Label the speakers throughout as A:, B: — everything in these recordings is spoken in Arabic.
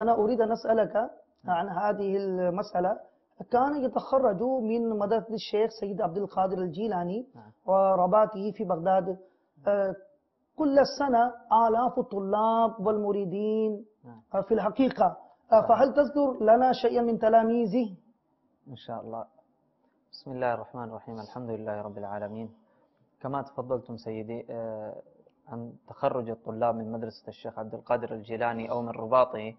A: أنا أريد أن أسألك عن هذه المسألة. كان يتخرج من مدرسة الشيخ سيد عبد القادر الجيلاني ورباطه في بغداد كل سنة آلاف الطلاب والمريدين في الحقيقة، فهل تذكر لنا شيئا من تلاميذه؟
B: إن شاء الله. بسم الله الرحمن الرحيم، الحمد لله رب العالمين. كما تفضلتم سيدي عن تخرج الطلاب من مدرسة الشيخ عبد القادر الجيلاني أو من رباطه،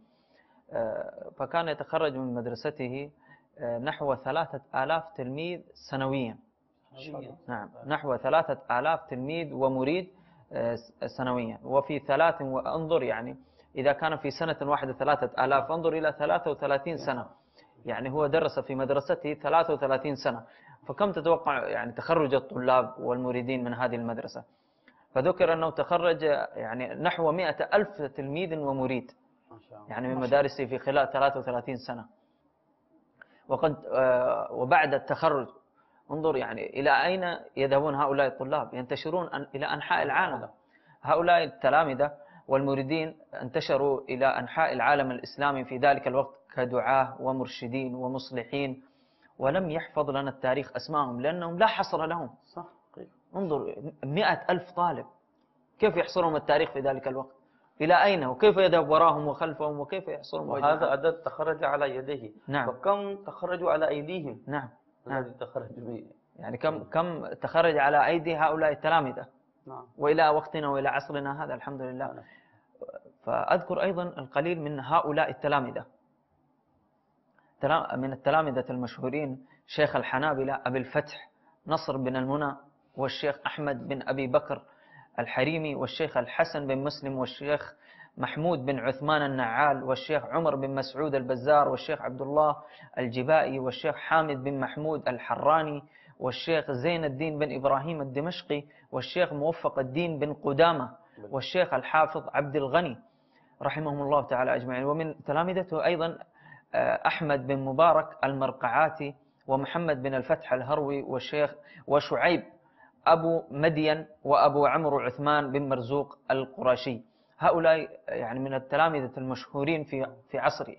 B: فكان يتخرج من مدرسته نحو 3000 تلميذ سنويا. نعم، نحو 3000 تلميذ ومريد سنويا. وفي انظر يعني إذا كان في سنة واحدة 3000، انظر إلى 33 سنة، يعني هو درس في مدرسته 33 سنة، فكم تتوقع يعني تخرج الطلاب والمريدين من هذه المدرسة؟ فذكر أنه تخرج يعني نحو 100,000 تلميذ ومريد يعني من مدارسه في خلال 33 سنة. وبعد التخرج انظر يعني إلى أين يذهبون هؤلاء الطلاب، ينتشرون إلى أنحاء العالم. هؤلاء التلامذة والمريدين انتشروا إلى أنحاء العالم الإسلامي في ذلك الوقت كدعاة ومرشدين ومصلحين، ولم يحفظ لنا التاريخ أسمائهم لأنهم لا حصر لهم.
C: صح.
B: انظر 100,000 طالب، كيف يحصرهم التاريخ في ذلك الوقت؟ إلى أين وكيف يذهب وراهم وخلفهم وكيف يحصرهم؟
C: وهذا عدد تخرج على يديه.
B: نعم.
C: وكم تخرجوا على أيديهم؟
B: نعم.
C: الذي تخرج به.
B: يعني كم تخرج على أيدي هؤلاء التلامذة.
C: نعم.
B: وإلى وقتنا وإلى عصرنا هذا الحمد لله.
C: نعم.
B: فأذكر أيضا القليل من هؤلاء التلامذة. من التلامذة المشهورين شيخ الحنابلة أبي الفتح نصر بن المنى، والشيخ أحمد بن أبي بكر الحريمي، والشيخ الحسن بن مسلم، والشيخ محمود بن عثمان النعال، والشيخ عمر بن مسعود البزار، والشيخ عبد الله الجبائي، والشيخ حامد بن محمود الحراني، والشيخ زين الدين بن إبراهيم الدمشقي، والشيخ موفق الدين بن قدامة، والشيخ الحافظ عبد الغني رحمهم الله تعالى أجمعين. ومن تلامذته أيضا أحمد بن مبارك المرقعاتي، ومحمد بن الفتح الهروي، والشيخ وشعيب أبو مدين، وأبو عمرو عثمان بن مرزوق القرشي. هؤلاء يعني من التلامذة المشهورين في عصره،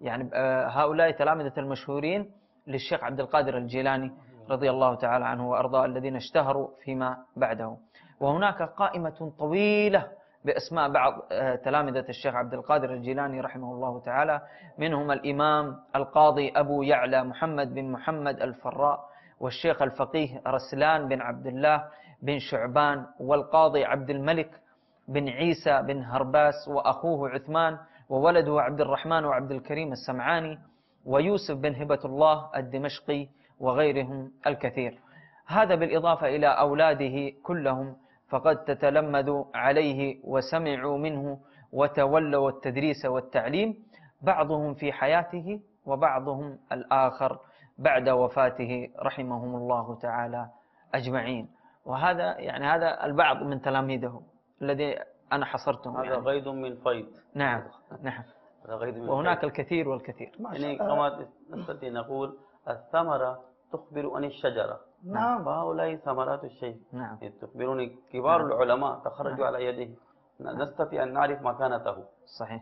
B: يعني هؤلاء تلامذة المشهورين للشيخ عبد القادر الجيلاني رضي الله تعالى عنه وأرضاه، الذين اشتهروا فيما بعده. وهناك قائمة طويلة بأسماء بعض تلامذة الشيخ عبد القادر الجيلاني رحمه الله تعالى، منهم الإمام القاضي أبو يعلى محمد بن محمد الفراء، والشيخ الفقيه رسلان بن عبد الله بن شعبان، والقاضي عبد الملك بن عيسى بن هرباس، وأخوه عثمان، وولده عبد الرحمن وعبد الكريم السمعاني، ويوسف بن هبة الله الدمشقي، وغيرهم الكثير. هذا بالإضافة إلى أولاده كلهم، فقد تتلمذوا عليه وسمعوا منه وتولوا التدريس والتعليم، بعضهم في حياته وبعضهم الآخر بعد وفاته رحمهم الله تعالى أجمعين. وهذا يعني هذا البعض من تلاميذه الذي أنا حصرتهم.
C: هذا
B: يعني
C: غيض من فيض.
B: نعم نعم.
C: هذا غيض من
B: وهناك
C: فيض.
B: الكثير والكثير.
C: يعني كما نستطيع نقول الثمرة تخبر عن الشجرة.
A: نعم.
C: فهؤلاء ثمرات الشيء.
B: نعم.
C: تخبرني كبار العلماء تخرجوا على يده، نستطيع أن نعرف مكانته.
B: صحيح.